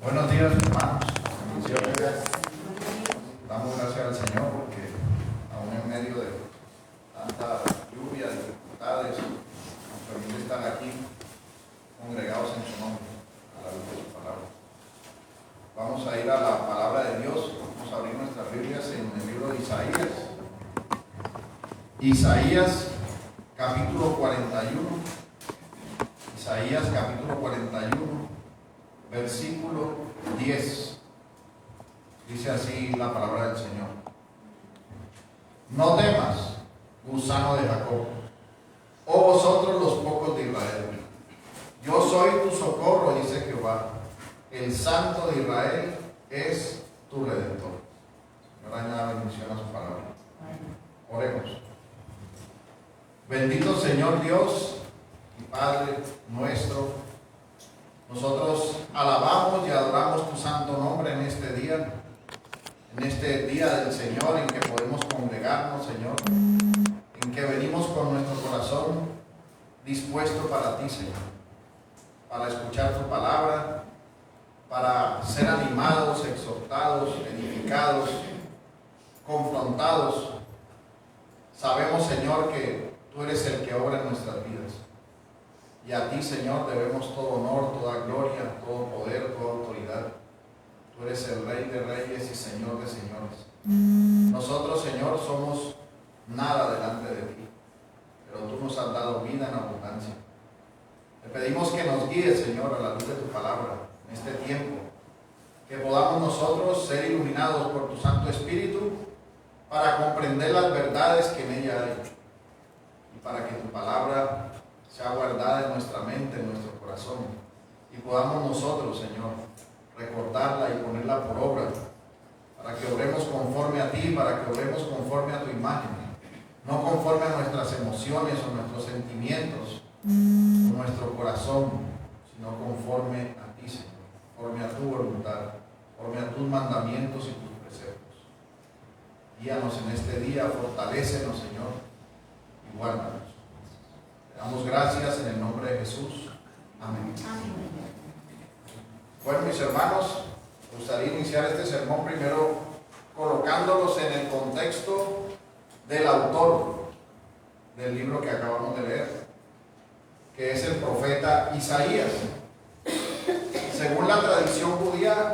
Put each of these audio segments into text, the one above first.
Buenos días, hermanos. Bendiciones. Damos gracias al Señor porque aún en medio de tanta lluvia, dificultades, nos permite estar aquí congregados en su nombre, a la luz de su palabra. Vamos a ir a la palabra de Dios. Vamos a abrir nuestras Biblias en el libro de Isaías. Isaías capítulo 41. Isaías capítulo 41. Versículo 10. Dice así la palabra del Señor: No temas, gusano de Jacob, oh vosotros los pocos de Israel. Yo soy tu socorro, dice Jehová. El Santo de Israel es tu Redentor. Señor, añada bendición a su palabra. Oremos. Bendito Señor Dios y Padre nuestro, nosotros alabamos y adoramos tu santo nombre en este día del Señor, en que podemos congregarnos, Señor, en que venimos con nuestro corazón dispuesto para ti, Señor, para escuchar tu palabra, para ser animados, exhortados, edificados, confrontados. Sabemos, Señor, que tú eres el que obra en nuestras vidas. Y a ti, Señor, debemos todo honor, toda gloria, todo poder, toda autoridad. Tú eres el Rey de reyes y Señor de señores. Nosotros, Señor, somos nada delante de ti, pero tú nos has dado vida en abundancia. Te pedimos que nos guíes, Señor, a la luz de tu palabra en este tiempo, que podamos nosotros ser iluminados por tu Santo Espíritu para comprender las verdades que en ella hay y para que tu palabra sea guardada en nuestra mente, en nuestro corazón, y podamos nosotros, Señor, recordarla y ponerla por obra, para que obremos conforme a ti, para que obremos conforme a tu imagen, no conforme a nuestras emociones o nuestros sentimientos o nuestro corazón, sino conforme a ti, Señor, conforme a tu voluntad, conforme a tus mandamientos y tus preceptos. Guíanos en este día, fortalécenos, Señor, y guárdanos. Te damos gracias en el nombre de Jesús. Amén. Bueno, mis hermanos, me gustaría iniciar este sermón primero colocándolos en el contexto del autor del libro que acabamos de leer, que es el profeta Isaías. Según la tradición judía,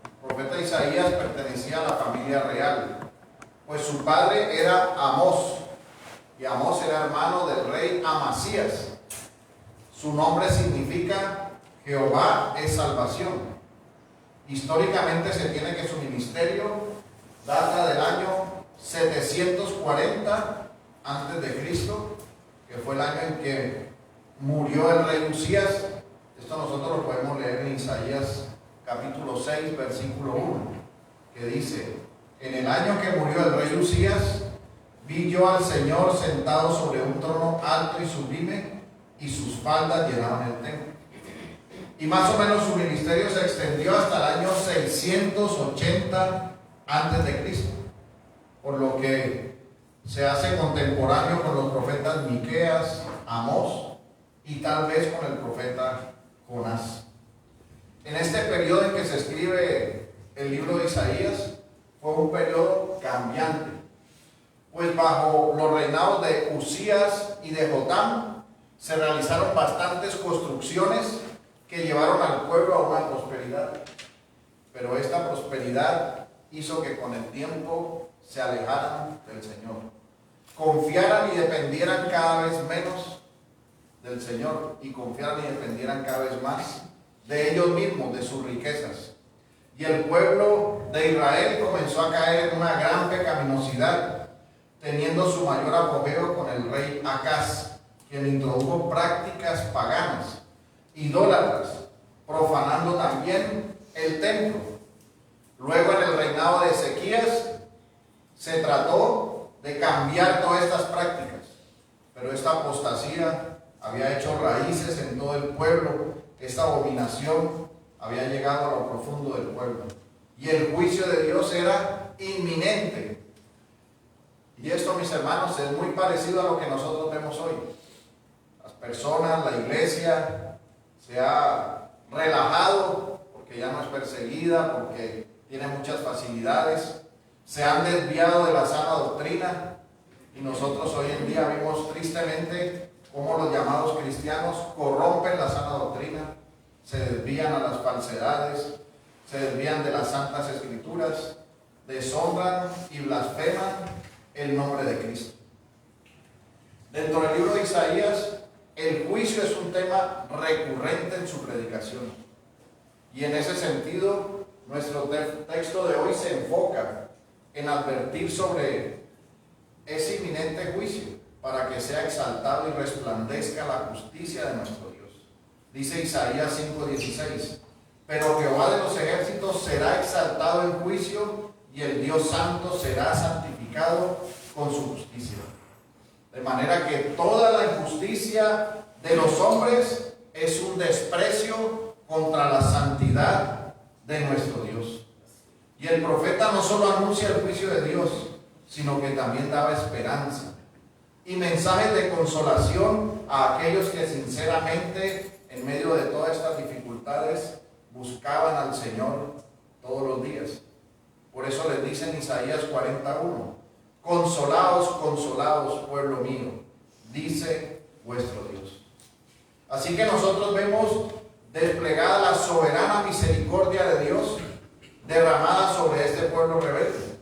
el profeta Isaías pertenecía a la familia real, pues su padre era Amós, y Amós era hermano del rey Amasías. Su nombre significa Jehová es salvación. Históricamente se tiene que su ministerio data del año 740 a.C., que fue el año en que murió el rey Usías. Esto nosotros lo podemos leer en Isaías capítulo 6, versículo 1, que dice: En el año que murió el rey Usías, vi yo al Señor sentado sobre un trono alto y sublime, y sus faldas llenaban el templo. Y más o menos su ministerio se extendió hasta el año 680 a.C., por lo que se hace contemporáneo con los profetas Miqueas, Amós y tal vez con el profeta Jonás. En este periodo en que se escribe el libro de Isaías, fue un periodo cambiante, pues bajo los reinados de Usías y de Jotam se realizaron bastantes construcciones que llevaron al pueblo a una prosperidad. Pero esta prosperidad hizo que con el tiempo se alejaran del Señor, confiaran y dependieran cada vez menos del Señor, y confiaran y dependieran cada vez más de ellos mismos, de sus riquezas. Y el pueblo de Israel comenzó a caer en una gran pecaminosidad, teniendo su mayor apogeo con el rey Acaz, quien introdujo prácticas paganas, idólatras, profanando también el templo. Luego, en el reinado de Ezequías, se trató de cambiar todas estas prácticas, pero esta apostasía había hecho raíces en todo el pueblo. Esta abominación había llegado a lo profundo del pueblo, y el juicio de Dios era inminente. Y esto, mis hermanos, es muy parecido a lo que nosotros vemos hoy. Las personas, la iglesia, se ha relajado porque porque ya no es perseguida, porque tiene muchas facilidades. Se han desviado de la sana doctrina y nosotros hoy en día vemos tristemente cómo los llamados cristianos corrompen la sana doctrina, se desvían a las falsedades, se desvían de las santas escrituras, deshonran y blasfeman el nombre de Cristo. Dentro del libro de Isaías, el juicio es un tema recurrente en su predicación. Y en ese sentido, nuestro texto de hoy se enfoca en advertir sobre ese inminente juicio para que sea exaltado y resplandezca la justicia de nuestro Dios. Dice Isaías 5:16, pero Jehová de los ejércitos será exaltado en juicio y el Dios santo será santificado con su justicia. De manera que toda la injusticia de los hombres es un desprecio contra la santidad de nuestro Dios. Y el profeta no solo anuncia el juicio de Dios, sino que también daba esperanza y mensajes de consolación a aquellos que sinceramente, en medio de todas estas dificultades, buscaban al Señor todos los días. Por eso les dice en Isaías 41, consolaos, consolaos, pueblo mío, dice vuestro Dios. Así que nosotros vemos desplegada la soberana misericordia de Dios derramada sobre este pueblo rebelde.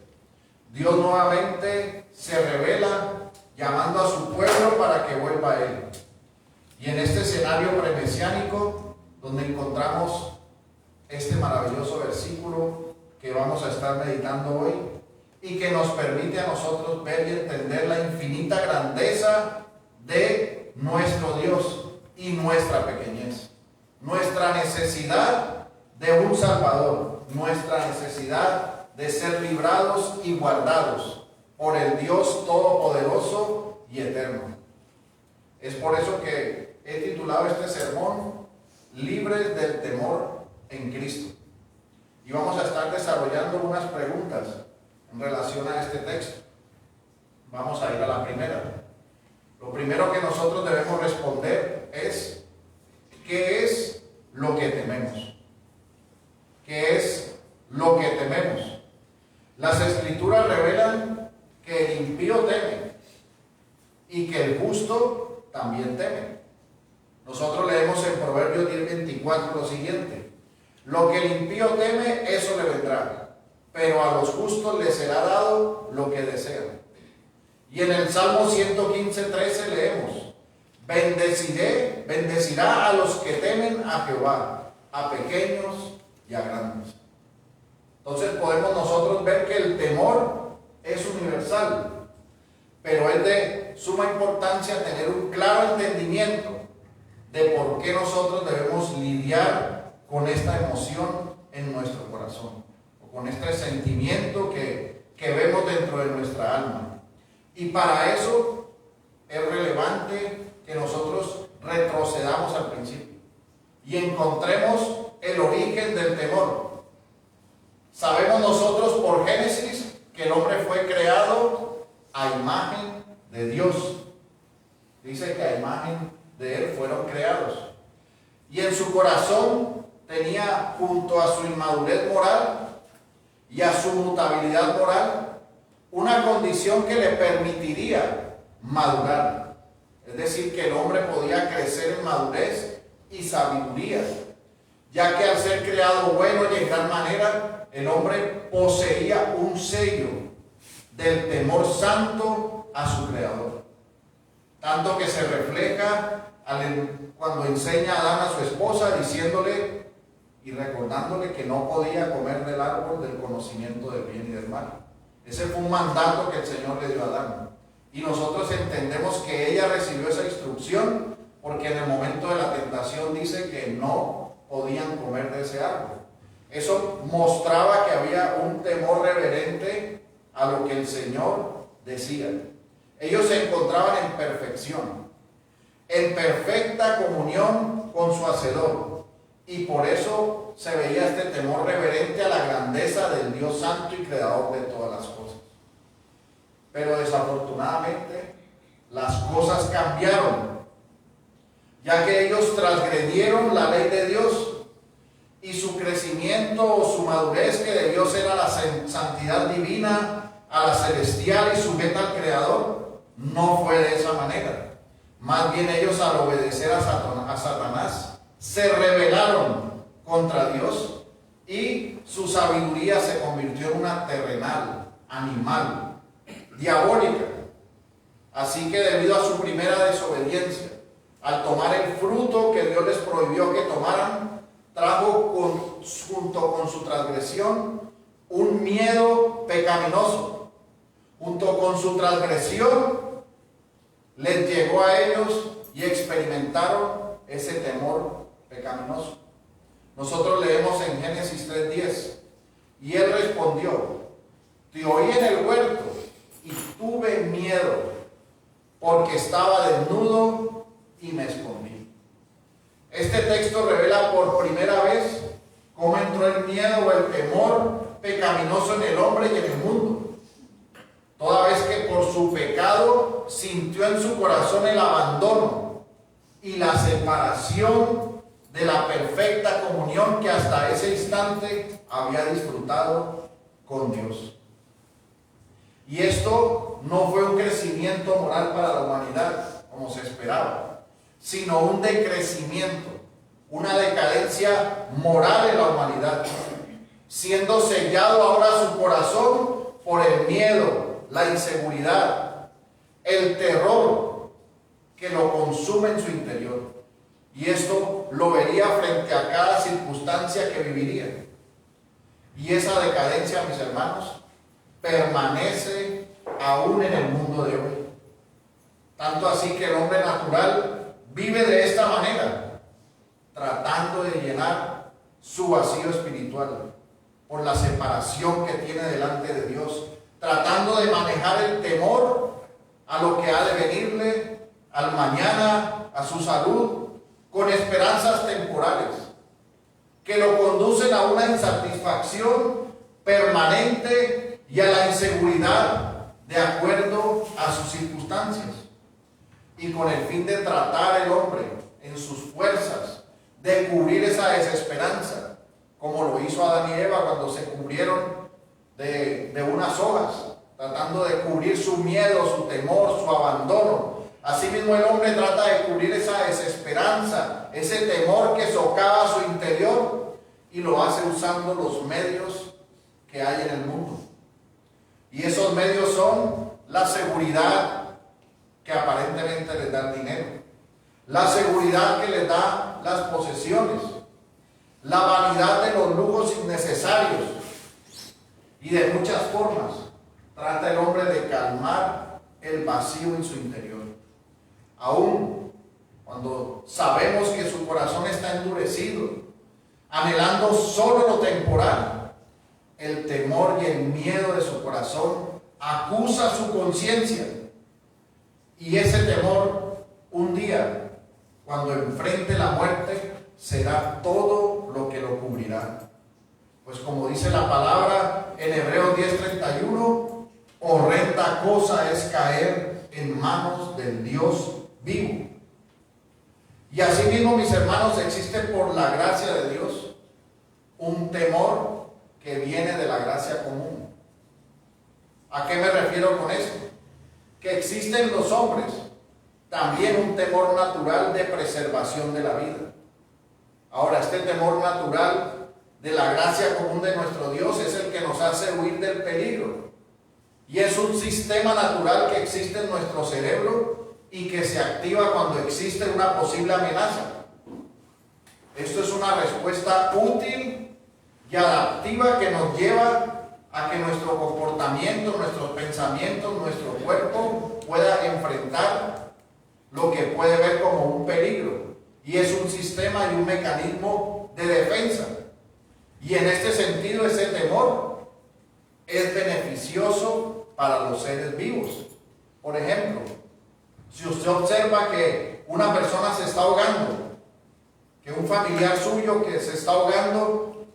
Dios nuevamente se revela llamando a su pueblo para que vuelva a Él. Y en este escenario premesiánico, donde encontramos este maravilloso versículo que vamos a estar meditando hoy y que nos permite a nosotros ver y entender la infinita grandeza de nuestro Dios y nuestra pequeñez, nuestra necesidad de un Salvador, nuestra necesidad de ser librados y guardados por el Dios Todopoderoso y Eterno. Es por eso que he titulado este sermón Libres del temor en Cristo. Y vamos a estar desarrollando unas preguntas en relación a este texto. Vamos a ir a la primera. Lo primero que nosotros debemos responder es: ¿qué es lo que tememos? ¿Qué es lo que tememos? Las Escrituras revelan que el impío teme y que el justo también teme. Nosotros leemos en Proverbios 10:24 lo siguiente: lo que el impío teme, eso le vendrá, pero a los justos les será dado lo que desean. Y en el Salmo 115:13 leemos: bendecirá a los que temen a Jehová, a pequeños y a grandes. Entonces podemos nosotros ver que el temor es universal, pero es de suma importancia tener un claro entendimiento de por qué nosotros debemos lidiar con esta emoción en nuestro corazón, o con este sentimiento que vemos dentro de nuestra alma. Y para eso es relevante que nosotros retrocedamos al principio y encontremos el origen del temor. Sabemos nosotros por Génesis que el hombre fue creado a imagen de Dios. Dice que a imagen de Él fueron creados. Y en su corazón tenía, junto a su inmadurez moral y a su mutabilidad moral, una condición que le permitiría madurar. Es decir, que el hombre podía crecer en madurez y sabiduría, ya que al ser creado bueno y en gran manera, el hombre poseía un sello del temor santo a su Creador. Tanto que se refleja cuando enseña a Adán a su esposa, diciéndole y recordándole que no podía comer del árbol del conocimiento del bien y del mal. Ese fue un mandato que el Señor le dio a Adán. Y nosotros entendemos que ella recibió esa instrucción porque en el momento de la tentación dice que no podían comer de ese árbol. Eso mostraba que había un temor reverente a lo que el Señor decía. Ellos se encontraban en perfección, en perfecta comunión con su Hacedor. Y por eso se veía este temor reverente a la grandeza del Dios Santo y Creador de todas las cosas. Pero desafortunadamente las cosas cambiaron, ya que ellos transgredieron la ley de Dios y su crecimiento o su madurez, que debió ser a la santidad divina, a la celestial y sujeta al Creador, no fue de esa manera. Más bien ellos, al obedecer a Satanás, se rebelaron contra Dios y su sabiduría se convirtió en una terrenal, animal, diabólica. Así que debido a su primera desobediencia, al tomar el fruto que Dios les prohibió que tomaran, trajo junto con su transgresión un miedo pecaminoso. Junto con su transgresión les llegó a ellos y experimentaron ese temor pecaminoso. Nosotros leemos en Génesis 3:10, y él respondió: te oí en el huerto y tuve miedo, porque estaba desnudo y me escondí. Este texto revela por primera vez cómo entró el miedo o el temor pecaminoso en el hombre y en el mundo, toda vez que por su pecado sintió en su corazón el abandono y la separación de la perfecta comunión que hasta ese instante había disfrutado con Dios. Y esto no fue un crecimiento moral para la humanidad, como se esperaba, sino un decrecimiento, una decadencia moral en la humanidad, siendo sellado ahora su corazón por el miedo, la inseguridad, el terror que lo consume en su interior. Y esto lo vería frente a cada circunstancia que viviría. Y esa decadencia, mis hermanos, permanece aún en el mundo de hoy. Tanto así que el hombre natural vive de esta manera, tratando de llenar su vacío espiritual por la separación que tiene delante de Dios, tratando de manejar el temor a lo que ha de venirle, al mañana, a su salud, con esperanzas temporales que lo conducen a una insatisfacción permanente y a la inseguridad de acuerdo a sus circunstancias. Y con el fin de tratar el hombre en sus fuerzas de cubrir esa desesperanza, como lo hizo Adán y Eva cuando se cubrieron de unas hojas, tratando de cubrir su miedo, su temor, su abandono. Asimismo el hombre trata de cubrir esa desesperanza, ese temor que socava su interior, y lo hace usando los medios que hay en el mundo. Y esos medios son la seguridad que aparentemente les da el dinero, la seguridad que les da las posesiones, la vanidad de los lujos innecesarios, y de muchas formas trata el hombre de calmar el vacío en su interior. Aún cuando sabemos que su corazón está endurecido, anhelando solo lo temporal, el temor y el miedo de su corazón acusa su conciencia. Y ese temor, un día, cuando enfrente la muerte, será todo lo que lo cubrirá. Pues como dice la palabra en Hebreos 10:31, horrenda cosa es caer en manos del Dios vivo. Y asimismo, mis hermanos, existe por la gracia de Dios un temor que viene de la gracia común. ¿A qué me refiero con esto? Que existe en los hombres también un temor natural de preservación de la vida. Ahora, este temor natural de la gracia común de nuestro Dios es el que nos hace huir del peligro. Y es un sistema natural que existe en nuestro cerebro y que se activa cuando existe una posible amenaza. Esto es una respuesta útil y adaptiva que nos lleva a que nuestro comportamiento, nuestros pensamientos, nuestro cuerpo pueda enfrentar lo que puede ver como un peligro. Y es un sistema y un mecanismo de defensa. Y en este sentido, ese temor es beneficioso para los seres vivos. Por ejemplo, si usted observa que una persona se está ahogando, que un familiar suyo que se está ahogando,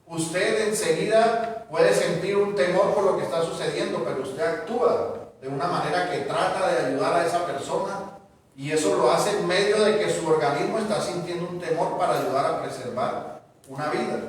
usted enseguida puede sentir un temor por lo que está sucediendo, pero usted actúa de una manera que trata de ayudar a esa persona, y eso lo hace en medio de que su organismo está sintiendo un temor para ayudar a preservar una vida.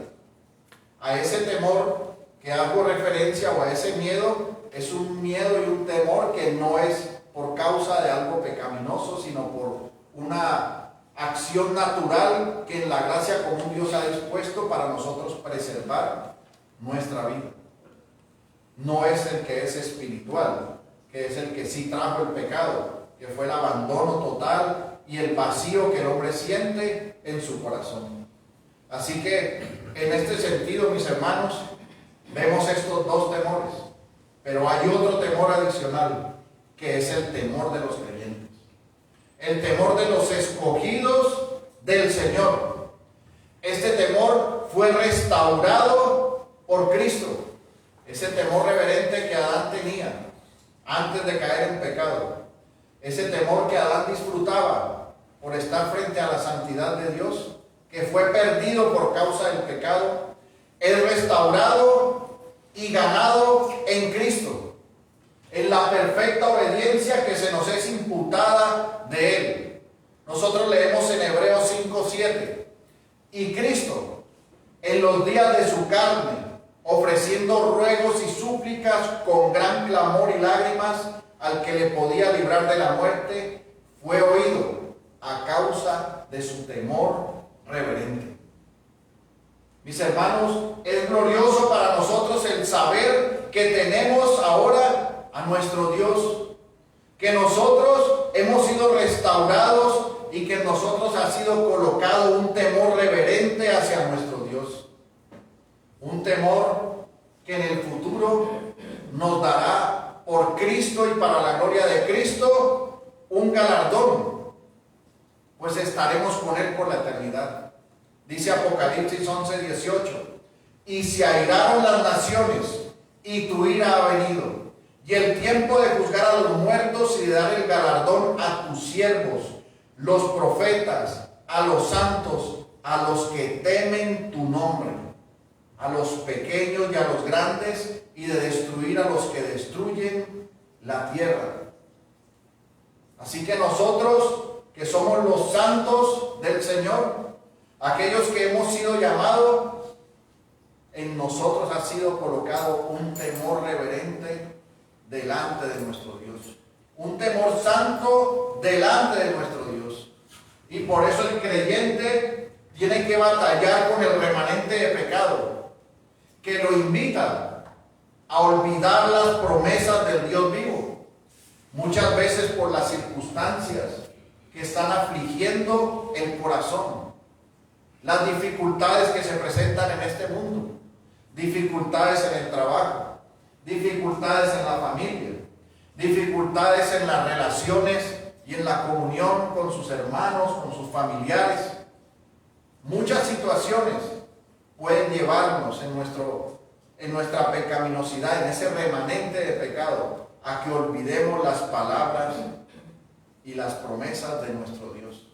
A ese temor que hago referencia, o a ese miedo, es un miedo y un temor que no es por causa de algo pecaminoso, sino por una acción natural que en la gracia común Dios ha dispuesto para nosotros preservar nuestra vida. No es el que es espiritual, que es el que sí trajo el pecado, que fue el abandono total y el vacío que el hombre siente en su corazón. Así que en este sentido, mis hermanos, vemos estos dos temores, pero hay otro temor adicional, que es el temor de los creyentes, el temor de los escogidos del Señor. Este temor fue restaurado por Cristo, ese temor reverente que Adán tenía antes de caer en pecado, ese temor que Adán disfrutaba por estar frente a la santidad de Dios, que fue perdido por causa del pecado, es restaurado y ganado en Cristo, en la perfecta obediencia que se nos es imputada de Él. Nosotros leemos en Hebreos 5:7, y Cristo, en los días de su carne, ofreciendo ruegos y súplicas con gran clamor y lágrimas al que le podía librar de la muerte, fue oído a causa de su temor reverente. Mis hermanos, es glorioso para nosotros el saber que tenemos ahora a nuestro Dios, que nosotros hemos sido restaurados y que en nosotros ha sido colocado un temor reverente hacia nuestro Dios. Un temor que en el futuro nos dará por Cristo y para la gloria de Cristo un galardón, pues estaremos con Él por la eternidad. Dice Apocalipsis 11:18, y se airaron las naciones, y tu ira ha venido, y el tiempo de juzgar a los muertos y de dar el galardón a tus siervos, los profetas, a los santos, a los que temen tu nombre, a los pequeños y a los grandes, y de destruir a los que destruyen la tierra. Así que nosotros, que somos los santos del Señor, aquellos que hemos sido llamados, en nosotros ha sido colocado un temor reverente delante de nuestro Dios, un temor santo delante de nuestro Dios. Y por eso el creyente tiene que batallar con el remanente de pecado, que lo invita a olvidar las promesas del Dios vivo, muchas veces por las circunstancias que están afligiendo el corazón, las dificultades que se presentan en este mundo, dificultades en el trabajo, dificultades en la familia, dificultades en las relaciones y en la comunión con sus hermanos, con sus familiares. Muchas situaciones pueden llevarnos en nuestra pecaminosidad, en ese remanente de pecado, a que olvidemos las palabras y las promesas de nuestro Dios.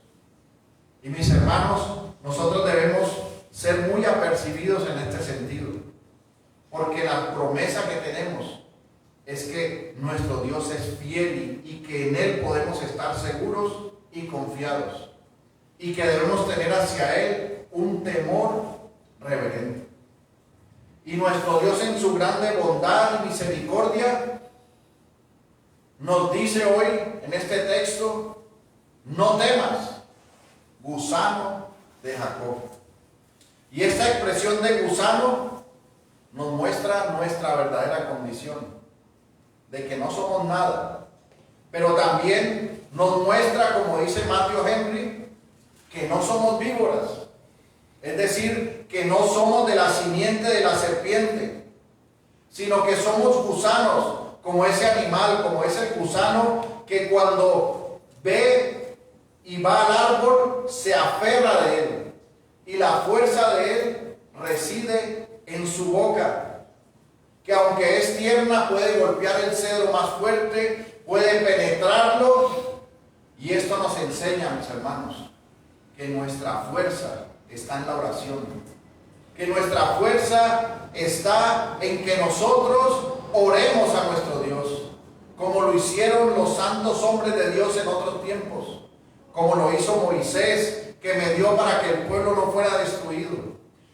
Y mis hermanos, nosotros debemos ser muy apercibidos en este sentido, porque la promesa que tenemos es que nuestro Dios es fiel y que en Él podemos estar seguros y confiados, y que debemos tener hacia Él un temor reverente. Y nuestro Dios, en su grande bondad y misericordia, nos dice hoy en este texto: no temas, gusano de Jacob. Y esta expresión de gusano nos muestra nuestra verdadera condición, de que no somos nada, pero también nos muestra, como dice Matthew Henry, que no somos víboras, es decir, que no somos de la simiente de la serpiente, sino que somos gusanos, como ese animal, como ese gusano que cuando ve y va al árbol se aferra de él, y la fuerza de él reside en su boca, que aunque es tierna puede golpear el cedro más fuerte, puede penetrarlo. Y esto nos enseña, mis hermanos, que nuestra fuerza está en la oración, que nuestra fuerza está en que nosotros oremos a nuestro Dios, como lo hicieron los santos hombres de Dios en otros tiempos, como lo hizo Moisés, que medió para que el pueblo no fuera destruido,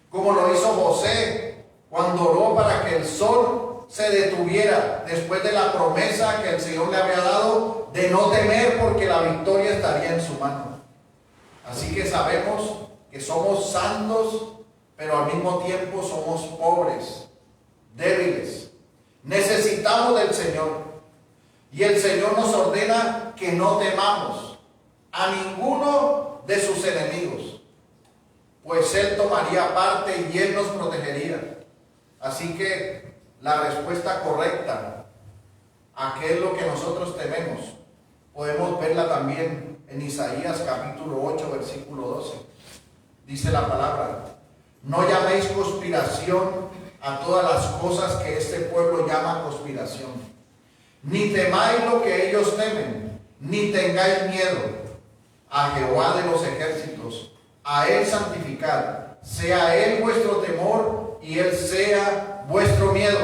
como lo hizo José cuando oró para que el sol se detuviera después de la promesa que el Señor le había dado de no temer porque la victoria estaría en su mano. Así que sabemos que somos santos, pero al mismo tiempo somos pobres, débiles. Necesitamos del Señor. Y el Señor nos ordena que no temamos a ninguno de sus enemigos, pues Él tomaría parte y Él nos protegería. Así que la respuesta correcta a qué es lo que nosotros tememos, podemos verla también en Isaías capítulo 8, versículo 12. Dice la palabra: no llaméis conspiración a todas las cosas que este pueblo llama conspiración. Ni temáis lo que ellos temen, ni tengáis miedo. A Jehová de los ejércitos, a Él santificad, sea Él vuestro temor y Él sea vuestro miedo.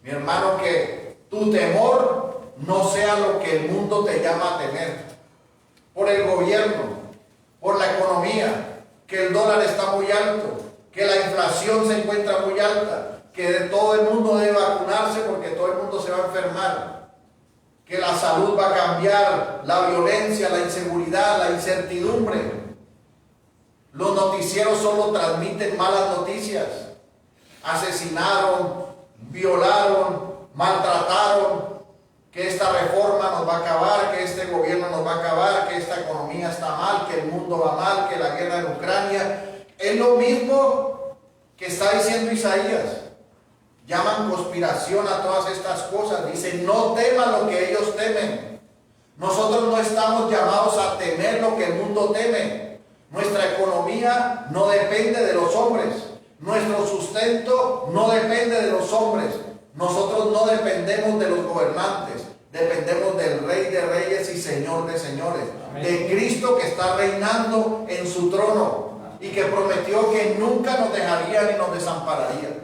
Mi hermano, que tu temor no sea lo que el mundo te llama a temer. Por el gobierno, por la economía, que el dólar está muy alto, que la inflación se encuentra muy alta, que todo el mundo debe vacunarse porque todo el mundo se va a enfermar, que la salud va a cambiar, la violencia, la inseguridad, la incertidumbre. Los noticieros solo transmiten malas noticias. Asesinaron, violaron, maltrataron, que esta reforma nos va a acabar, que este gobierno nos va a acabar, que esta economía está mal, que el mundo va mal, que la guerra en Ucrania. Es lo mismo que está diciendo Isaías. Llaman conspiración a todas estas cosas. Dicen: no teman lo que ellos temen. Nosotros no estamos llamados a temer lo que el mundo teme. Nuestra economía no depende de los hombres. Nuestro sustento no depende de los hombres. Nosotros no dependemos de los gobernantes. Dependemos del Rey de Reyes y Señor de Señores. Amén. De Cristo, que está reinando en su trono y que prometió que nunca nos dejaría ni nos desampararía.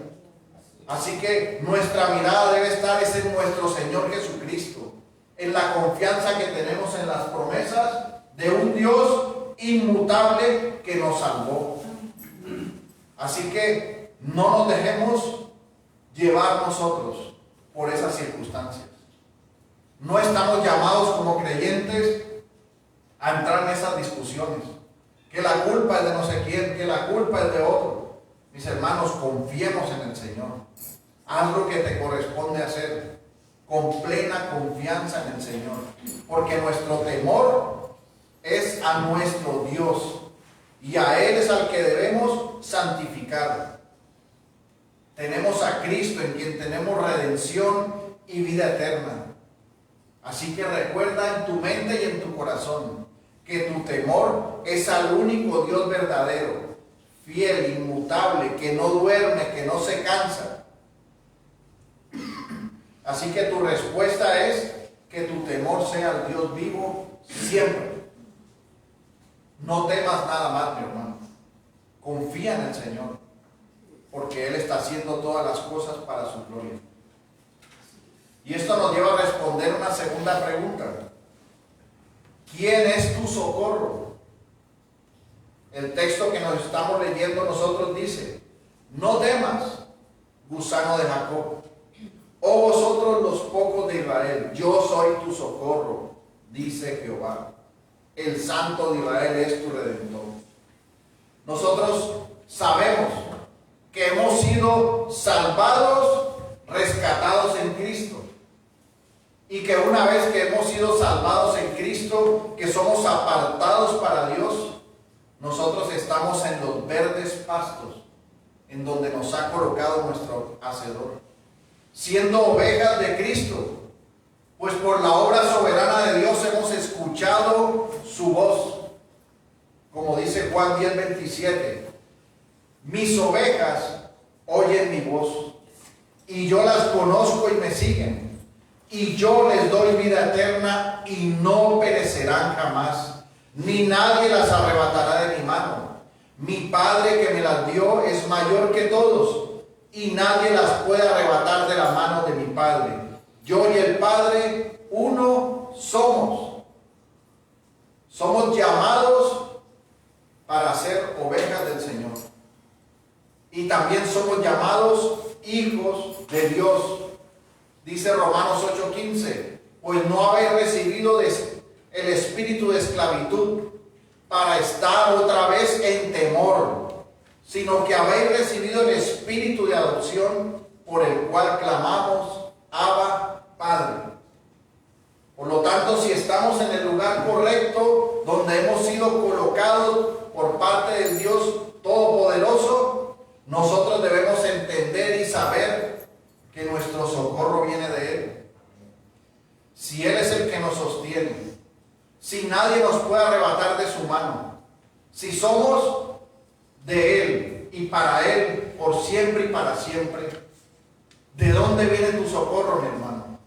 Así que nuestra mirada debe estar en nuestro Señor Jesucristo, en la confianza que tenemos en las promesas de un Dios inmutable que nos salvó. Así que no nos dejemos llevar nosotros por esas circunstancias. No estamos llamados como creyentes a entrar en esas discusiones, que la culpa es de no sé quién, que la culpa es de otro. Mis hermanos, confiemos en el Señor. Haz lo que te corresponde hacer con plena confianza en el Señor, porque nuestro temor es a nuestro Dios y a Él es al que debemos santificar. Tenemos a Cristo, en quien tenemos redención y vida eterna. Así que recuerda en tu mente y en tu corazón que tu temor es al único Dios verdadero, fiel, inmutable, que no duerme, que no se cansa. Así que tu respuesta es que tu temor sea al Dios vivo siempre. No temas nada más, mi hermano. Confía en el Señor, porque Él está haciendo todas las cosas para su gloria. Y esto nos lleva a responder una segunda pregunta. ¿Quién es tu socorro? El texto que nos estamos leyendo nosotros dice: no temas, gusano de Jacob, oh vosotros los pocos de Israel, yo soy tu socorro, dice Jehová. El Santo de Israel es tu Redentor. Nosotros sabemos que hemos sido salvados, rescatados en Cristo. Y que una vez que hemos sido salvados en Cristo, que somos apartados para Dios, nosotros estamos en los verdes pastos, en donde nos ha colocado nuestro Hacedor, siendo ovejas de Cristo, pues por la obra soberana de Dios hemos escuchado su voz. Como dice Juan 10:27, mis ovejas oyen mi voz, y yo las conozco y me siguen. Y yo les doy vida eterna y no perecerán jamás, ni nadie las arrebatará de mi mano. Mi Padre que me las dio es mayor que todos, y nadie las puede arrebatar de la mano de mi Padre. Yo y el Padre uno somos. Somos llamados para ser ovejas del Señor. y también somos llamados hijos de Dios. Dice Romanos 8:15, pues no habéis recibido el espíritu de esclavitud para estar otra vez en temor, sino que habéis recibido el espíritu de adopción, por el cual clamamos, Abba, Padre. Por lo tanto, si estamos en el lugar correcto, donde hemos sido colocados por parte del Dios Todopoderoso, nosotros debemos entender y saber que nuestro socorro viene de Él. Si Él es el que nos sostiene, si nadie nos puede arrebatar de su mano, si somos de Él y para Él por siempre y para siempre, ¿de dónde viene tu socorro, mi hermano?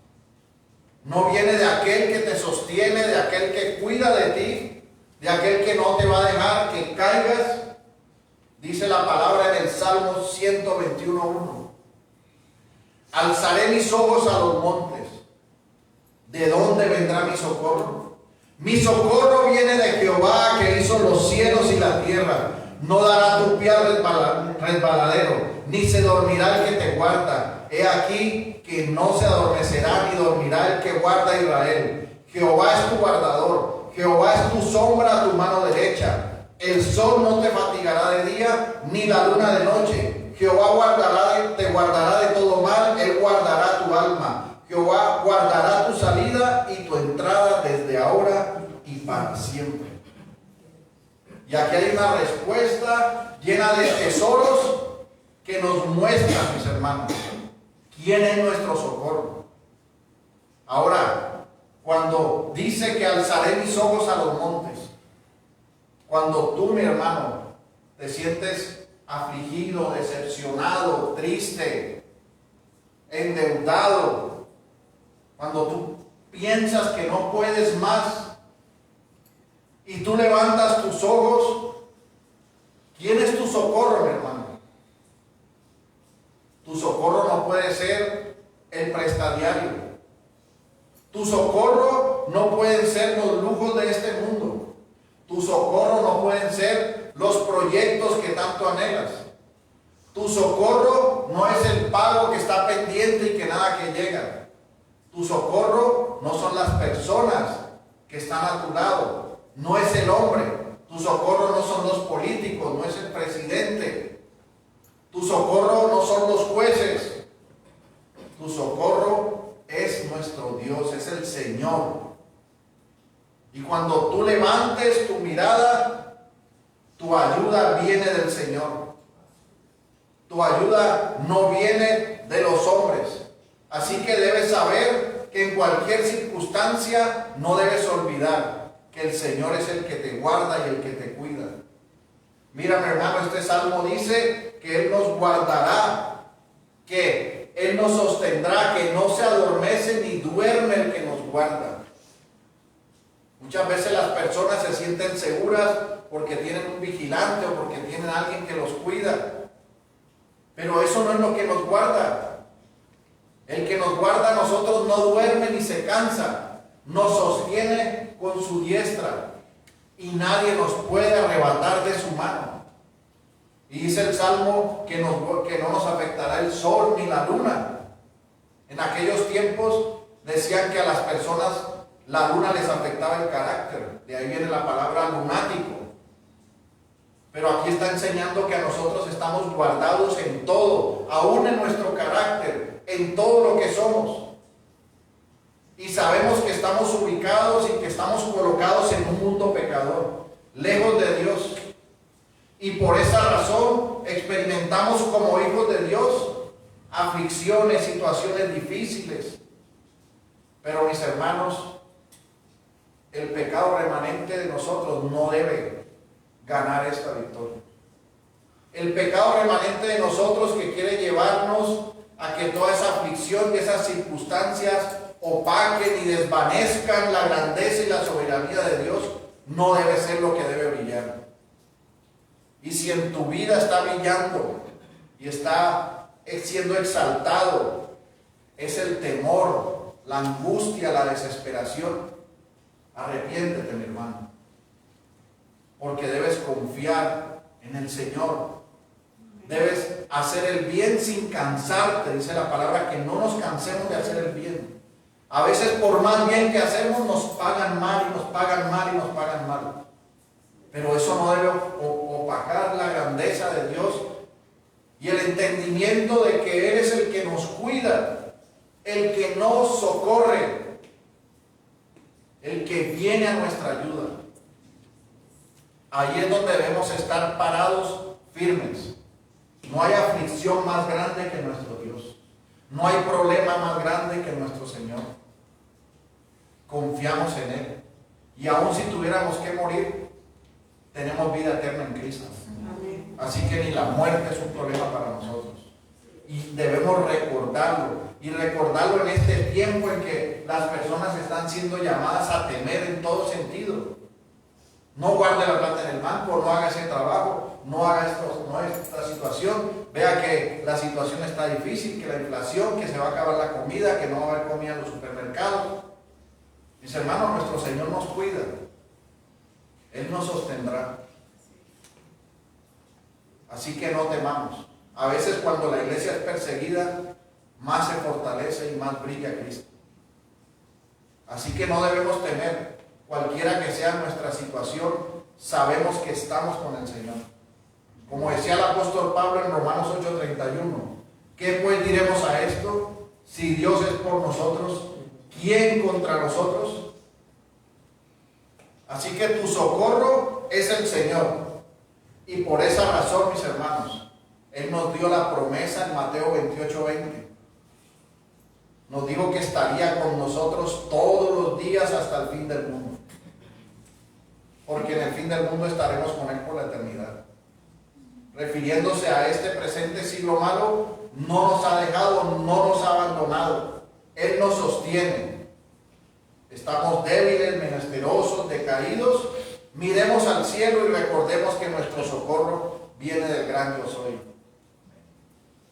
No viene de aquel que te sostiene, de aquel que cuida de ti, de aquel que no te va a dejar que caigas. Dice la palabra en el Salmo 121:1. Alzaré mis ojos a los montes. ¿De dónde vendrá mi socorro? Mi socorro viene de Jehová, que hizo los cielos y la tierra. No dará tu pie al resbaladero, ni se dormirá el que te guarda. He aquí que no se adormecerá ni dormirá el que guarda a Israel. Jehová es tu guardador, Jehová es tu sombra a tu mano derecha. El sol no te fatigará de día, ni la luna de noche. Jehová te guardará de todo mal, Él guardará tu alma. Jehová guardará tu salida y tu entrada desde ahora y para siempre. Y aquí hay una respuesta llena de tesoros que nos muestra, mis hermanos, quién es nuestro socorro. Ahora, cuando dice que alzaré mis ojos a los montes, cuando tú, mi hermano, te sientes afligido, decepcionado, triste, endeudado, cuando tú piensas que no puedes más y tú levantas tus ojos, ¿quién es tu socorro, mi hermano? Tu socorro no puede ser el prestadiario. Tu socorro no pueden ser los lujos de este mundo. Tu socorro no pueden ser los proyectos que tanto anhelas. Tu socorro no es el pago que está pendiente y que nada que llega. Tu socorro no son las personas que están a tu lado. No es el hombre. Tu socorro no son los políticos, no es el presidente. Tu socorro no son los jueces. Tu socorro es nuestro Dios, es el Señor. Y cuando tú levantes tu mirada, tu ayuda viene del Señor. Tu ayuda no viene de los hombres. Así que debes saber que en cualquier circunstancia no debes olvidar que el Señor es el que te guarda y el que te cuida. Mira, mi hermano, este salmo dice que Él nos guardará, que Él nos sostendrá, que no se adormece ni duerme el que nos guarda. Muchas veces las personas se sienten seguras porque tienen un vigilante o porque tienen a alguien que los cuida. Pero eso no es lo que nos guarda. El que nos guarda a nosotros no duerme ni se cansa. Nos sostiene con su diestra y nadie nos puede arrebatar de su mano. Y dice el Salmo que no nos afectará el sol ni la luna. En aquellos tiempos decían que a las personas la luna les afectaba el carácter. De ahí viene la palabra lunático. Pero aquí está enseñando que a nosotros estamos guardados en todo, aún en nuestro carácter, en todo lo que somos. Y sabemos que estamos ubicados y que estamos colocados en un mundo pecador, lejos de Dios. Y por esa razón experimentamos como hijos de Dios aflicciones, situaciones difíciles. Pero mis hermanos, el pecado remanente de nosotros no debe ganar esta victoria. El pecado remanente de nosotros que quiere llevarnos a que toda esa aflicción y esas circunstancias opaquen y desvanezcan la grandeza y la soberanía de Dios, no debe ser lo que debe brillar. Y si en tu vida está brillando y está siendo exaltado, es el temor, la angustia, la desesperación, arrepiéntete, mi hermano, porque debes confiar en el Señor. Debes hacer el bien sin cansarte, dice la palabra, que no nos cansemos de hacer el bien. A veces por más bien que hacemos nos pagan mal y nos pagan mal y nos pagan mal. Pero eso no debe opacar la grandeza de Dios y el entendimiento de que Él es el que nos cuida, el que nos socorre, el que viene a nuestra ayuda. Ahí es donde debemos estar parados firmes. No hay aflicción más grande que nuestro Dios. No hay problema más grande que nuestro Señor. Confiamos en Él. Y aun si tuviéramos que morir, tenemos vida eterna en Cristo. Amén. Así que ni la muerte es un problema para nosotros. Y debemos recordarlo. Y recordarlo en este tiempo en que las personas están siendo llamadas a temer en todo sentido. No guarde la plata en el banco, no haga ese trabajo, no haga esta situación. Vea que la situación está difícil, que la inflación, que se va a acabar la comida, que no va a haber comida en los supermercados. Mis hermanos, nuestro Señor nos cuida. Él nos sostendrá. Así que no temamos. A veces cuando la iglesia es perseguida, más se fortalece y más brilla Cristo. Así que no debemos temer. Cualquiera que sea nuestra situación, sabemos que estamos con el Señor. Como decía el apóstol Pablo en Romanos 8:31, ¿qué pues diremos a esto? Si Dios es por nosotros, ¿quién contra nosotros? Así que tu socorro es el Señor. Y por esa razón, mis hermanos, Él nos dio la promesa en Mateo 28:20. Nos dijo que estaría con nosotros todos los días hasta el fin del mundo. Porque en el fin del mundo estaremos con Él por la eternidad. Refiriéndose a este presente siglo malo, no nos ha dejado, no nos ha abandonado. Él nos sostiene. Estamos débiles, menesterosos, decaídos. Miremos al cielo y recordemos que nuestro socorro viene del gran Yo Soy.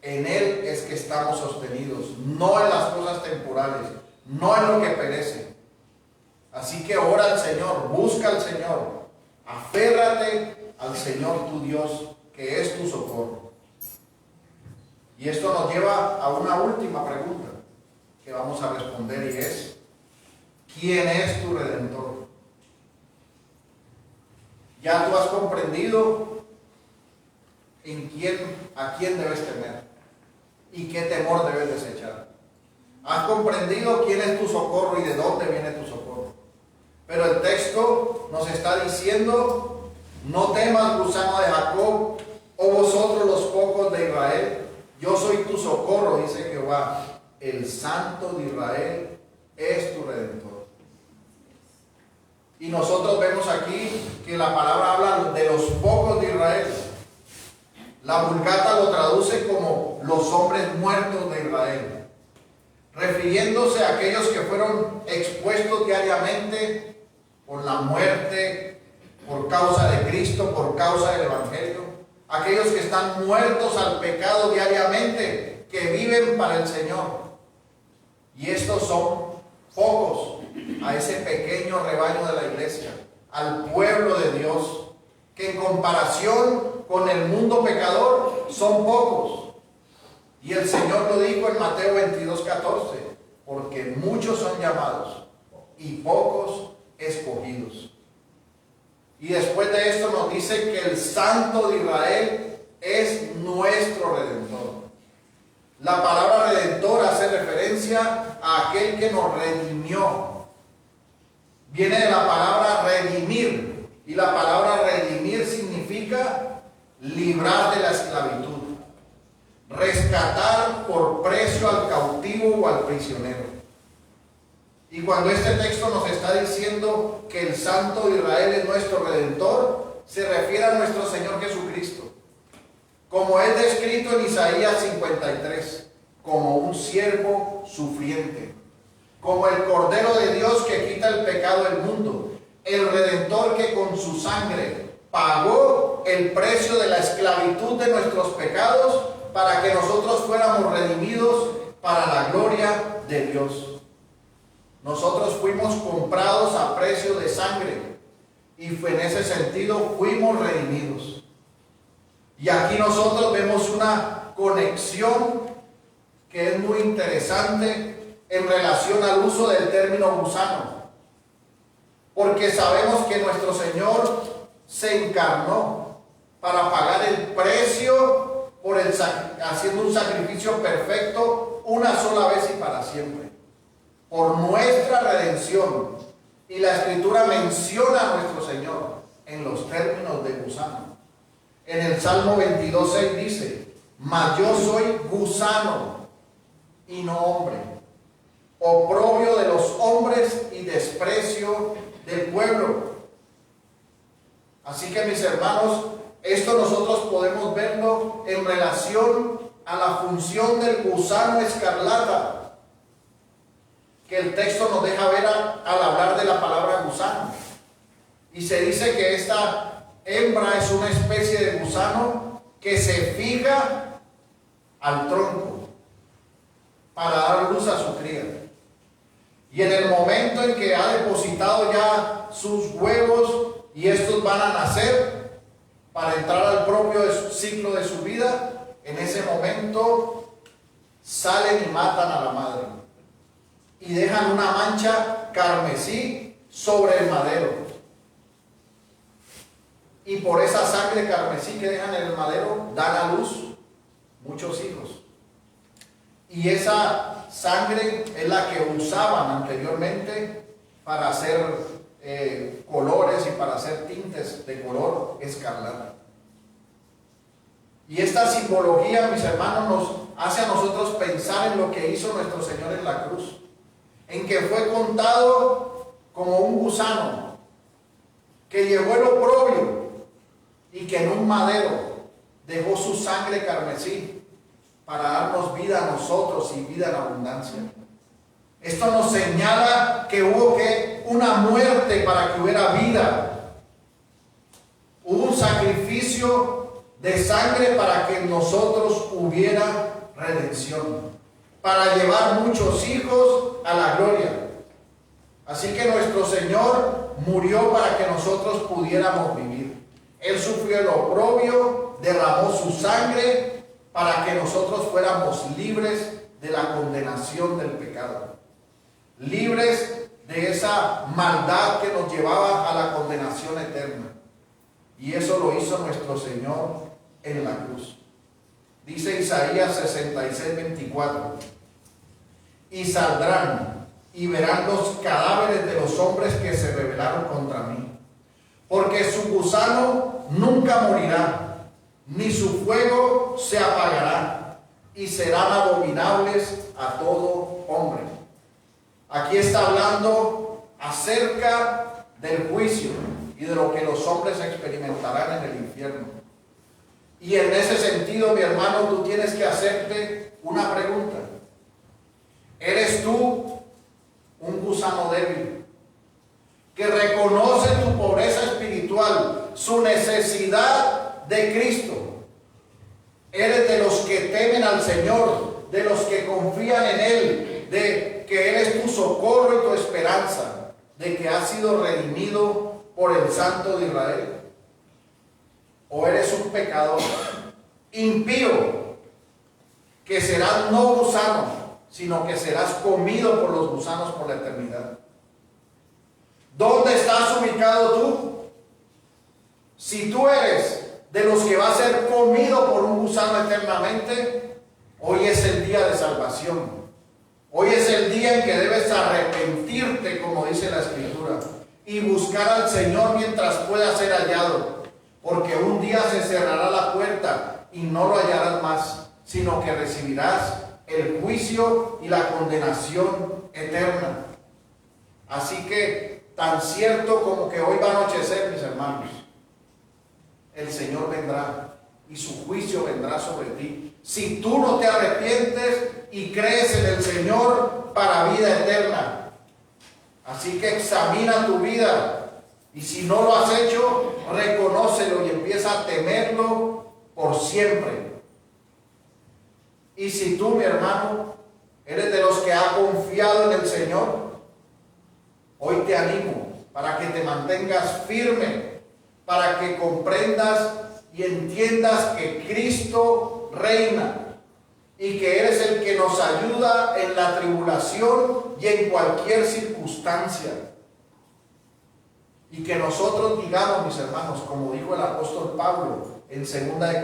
En Él es que estamos sostenidos, no en las cosas temporales, no en lo que perece. Así que ora al Señor, busca al Señor, aférrate al Señor tu Dios, que es tu socorro. Y esto nos lleva a una última pregunta que vamos a responder, y es: ¿quién es tu Redentor? Ya tú has comprendido a quién debes temer y qué temor debes desechar. Has comprendido quién es tu socorro y de dónde viene tu socorro. Pero el texto nos está diciendo: no temas, gusano de Jacob, o vosotros los pocos de Israel, yo soy tu socorro, dice Jehová, el Santo de Israel es tu Redentor. Y nosotros vemos aquí que la palabra habla de los pocos de Israel. La Vulgata lo traduce como los hombres muertos de Israel, refiriéndose a aquellos que fueron expuestos diariamente por la muerte, por causa de Cristo, por causa del Evangelio. Aquellos que están muertos al pecado diariamente, que viven para el Señor. Y estos son pocos a ese pequeño rebaño de la iglesia, al pueblo de Dios, que en comparación con el mundo pecador son pocos. Y el Señor lo dijo en Mateo 22:14, porque muchos son llamados y pocos escogidos. Y después de esto nos dice que el Santo de Israel es nuestro Redentor. La palabra Redentor hace referencia a aquel que nos redimió. Viene de la palabra redimir, y la palabra redimir significa librar de la esclavitud, rescatar por precio al cautivo o al prisionero. Y cuando este texto nos está diciendo que el Santo de Israel es nuestro Redentor, se refiere a nuestro Señor Jesucristo, como es descrito en Isaías 53, como un siervo sufriente, como el Cordero de Dios que quita el pecado del mundo, el Redentor que con su sangre pagó el precio de la esclavitud de nuestros pecados para que nosotros fuéramos redimidos para la gloria de Dios. Nosotros fuimos comprados a precio de sangre y en ese sentido fuimos redimidos. Y aquí nosotros vemos una conexión que es muy interesante en relación al uso del término gusano. Porque sabemos que nuestro Señor se encarnó para pagar el precio por haciendo un sacrificio perfecto una sola vez y para siempre, por nuestra redención. Y la Escritura menciona a nuestro Señor en los términos de gusano. En el Salmo 22:6 dice: mas yo soy gusano y no hombre, oprobio de los hombres y desprecio del pueblo. Así que, mis hermanos, esto nosotros podemos verlo en relación a la función del gusano escarlata, que el texto nos deja ver al hablar de la palabra gusano. Y se dice que esta hembra es una especie de gusano que se fija al tronco para dar luz a su cría. Y en el momento en que ha depositado ya sus huevos y estos van a nacer para entrar al propio ciclo de su vida, en ese momento salen y matan a la madre y dejan una mancha carmesí sobre el madero. Y por esa sangre carmesí que dejan en el madero dan a luz muchos hijos. Y esa sangre es la que usaban anteriormente para hacer colores y para hacer tintes de color escarlata. Y esta simbología, mis hermanos, nos hace a nosotros pensar en lo que hizo nuestro Señor en la cruz, en que fue contado como un gusano que llevó el oprobio y que en un madero dejó su sangre carmesí para darnos vida a nosotros y vida en abundancia. Esto nos señala que hubo una muerte para que hubiera vida. Hubo un sacrificio de sangre para que en nosotros hubiera redención, para llevar muchos hijos a la gloria. Así que nuestro Señor murió para que nosotros pudiéramos vivir. Él sufrió el oprobio, derramó su sangre para que nosotros fuéramos libres de la condenación del pecado, libres de esa maldad que nos llevaba a la condenación eterna. Y eso lo hizo nuestro Señor en la cruz. Dice Isaías 66:24: y saldrán y verán los cadáveres de los hombres que se rebelaron contra mí, porque su gusano nunca morirá, ni su fuego se apagará, y serán abominables a todo hombre. Aquí está hablando acerca del juicio y de lo que los hombres experimentarán en el infierno. Y en ese sentido, mi hermano, tú tienes que hacerte una pregunta. ¿Eres tú un gusano débil que reconoce tu pobreza espiritual, su necesidad de Cristo? ¿Eres de los que temen al Señor, de los que confían en Él, de que Él es tu socorro y tu esperanza, de que has sido redimido por el Santo de Israel? ¿O eres un pecador impío que serás no gusano, sino que serás comido por los gusanos por la eternidad? ¿Dónde estás ubicado tú? Si tú eres de los que va a ser comido por un gusano eternamente, hoy es el día de salvación. Hoy es el día en que debes arrepentirte, como dice la Escritura, y buscar al Señor mientras pueda ser hallado, porque un día se cerrará la puerta y no lo hallarás más, sino que recibirás el juicio y la condenación eterna. Así que, tan cierto como que hoy va a anochecer, mis hermanos, el Señor vendrá y su juicio vendrá sobre ti, si tú no te arrepientes y crees en el Señor para vida eterna. Así que examina tu vida, y si no lo has hecho, reconócelo y empieza a temerlo por siempre. Y si tú, mi hermano, eres de los que ha confiado en el Señor, hoy te animo para que te mantengas firme, para que comprendas y entiendas que Cristo reina y que Él es el que nos ayuda en la tribulación y en cualquier circunstancia. Y que nosotros digamos, mis hermanos, como dijo el apóstol Pablo en 2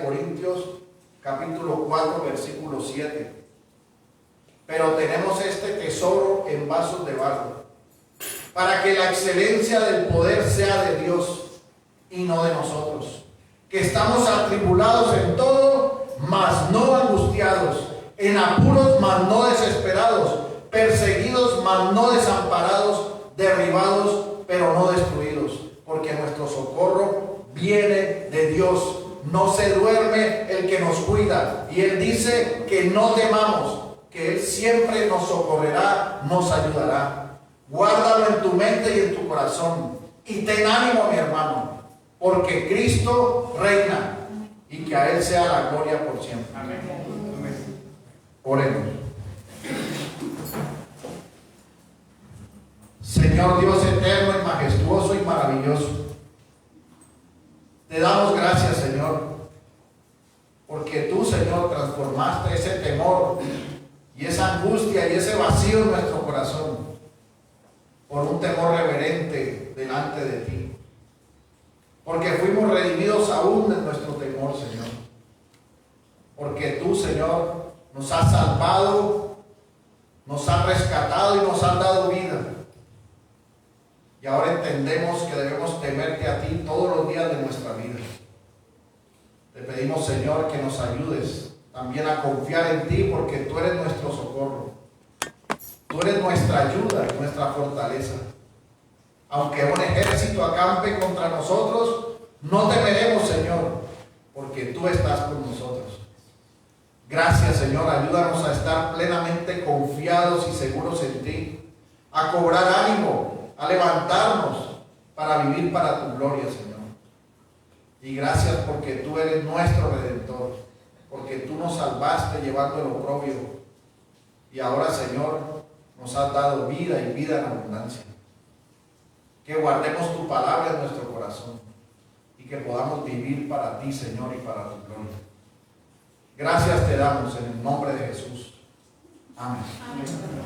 Corintios capítulo 4 versículo 7, pero tenemos este tesoro en vasos de barro, para que la excelencia del poder sea de Dios y no de nosotros, que estamos atribulados en todo, mas no angustiados, en apuros, mas no desesperados, perseguidos, mas no desamparados, derribados, pero no destruidos, porque nuestro socorro viene de Dios. No se duerme el que nos cuida, y Él dice que no temamos, que Él siempre nos socorrerá, nos ayudará. Guárdalo en tu mente y en tu corazón, y ten ánimo, mi hermano, porque Cristo reina, y que a Él sea la gloria por siempre. Amén. Oremos. Señor Dios eterno y majestuoso y maravilloso, te damos gracias, Señor, porque tú, Señor, transformaste ese temor y esa angustia y ese vacío en nuestro corazón por un temor reverente delante de ti, porque fuimos redimidos aún de nuestro temor, Señor, porque tú, Señor, nos has salvado, nos has rescatado y nos has dado vida. Y ahora entendemos que debemos temerte a ti todos los días de nuestra vida. Te pedimos, Señor, que nos ayudes también a confiar en ti, porque tú eres nuestro socorro. Tú eres nuestra ayuda y nuestra fortaleza. Aunque un ejército acampe contra nosotros, no temeremos, Señor, porque tú estás con nosotros. Gracias, Señor. Ayúdanos a estar plenamente confiados y seguros en ti, a cobrar ánimo, a levantarnos para vivir para tu gloria, Señor. Y gracias porque tú eres nuestro Redentor, porque tú nos salvaste llevando el oprobio. Y ahora, Señor, nos has dado vida y vida en abundancia. Que guardemos tu palabra en nuestro corazón y que podamos vivir para ti, Señor, y para tu gloria. Gracias te damos en el nombre de Jesús. Amén. Amén.